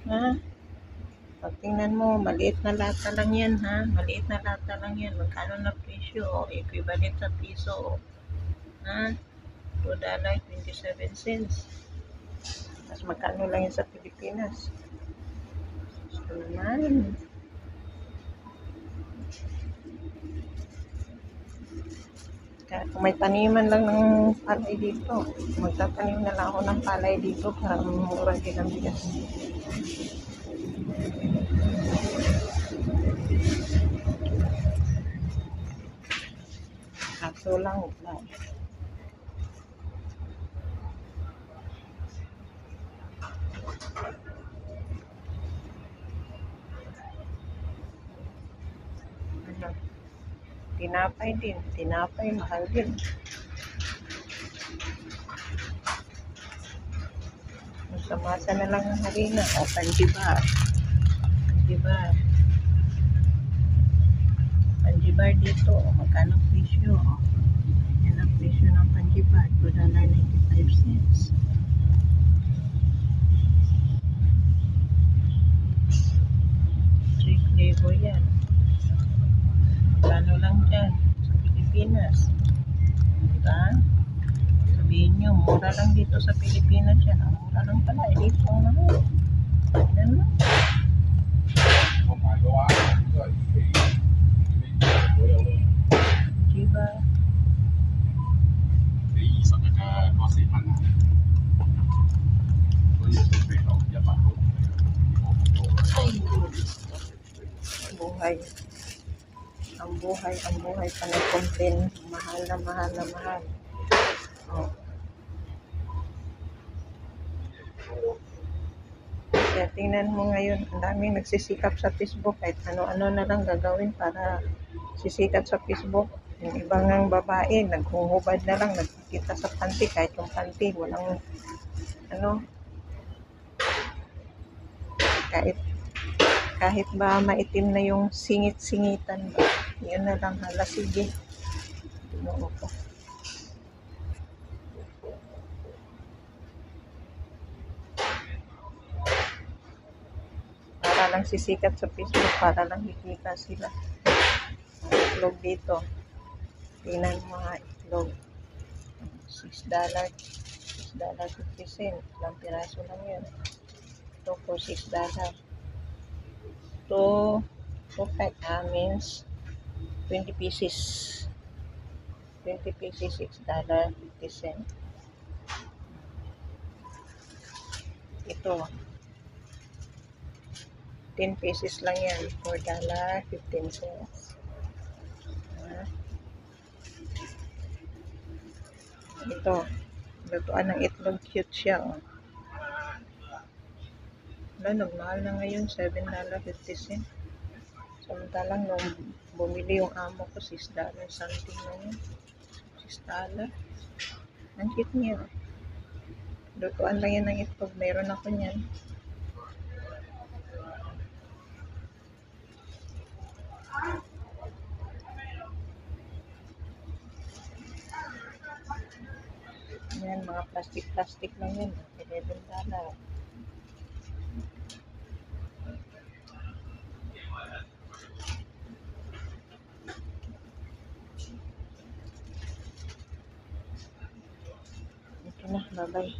Ha? Pag tingnan mo, maliit na lata lang yan, ha? Maliit na lata lang yan. Magkano na presyo? O, equivalent sa piso. O. Ha? $2.27. Mas magkano lang yan sa Pilipinas? Ito naman. Kaya kung may taniman lang ng palay dito, magtatanim na lang ako ng palay dito para mura din ang bigas. Kaso lang, wala. Ano? Tinapay din. Tinapay, mahal din. Masa na lang ang harina. O, panjibar. Panjibar. Panjibar dito. O, magkano presyo? O, yan ang presyo ng panjibar. $2.95. 3 flavor yan. Magkano lang dyan sa Pilipinas. Diba? Sabihin nyo, mura lang dito sa Pilipinas yan. Ang mura lang pala. Dito naman. Tignan mo. Diba? Ay, buhay. Ang buhay pa nag-complain. Mahal na mahal na mahal. Oh. Kaya tingnan mo ngayon, ang daming nagsisikap sa Facebook kahit ano-ano na lang gagawin para sisikat sa Facebook. Yung ibang babae, naghuhubad na lang, nagkikita sa panty, kahit yung panty, walang, kahit ba maitim na yung singit-singitan ba, yun na lang, hala, sige. Ginoo ko. Para lang sisikat sa Facebook, para lang kikita sila. Itlog dito. Tingnan mo nga itlog. $6. $6.50. Ilang piraso lang yun. Ito for $6. 2 pack means 20 pieces. 20 pieces, $6.50. Ito. 10 pieces lang yan. $4.15. Ito. Lutuan ng itlog. Cute siya. Oh. Nagmahal na ngayon. $7.50. Samantalang nung bumili yung amo ko, $6 something na yun. $6. Ang cute niya. Lutuan lang yan ng itlog. Meron ako niyan. Yan, mga plastic lang yun. $11. Ito na, bye-bye.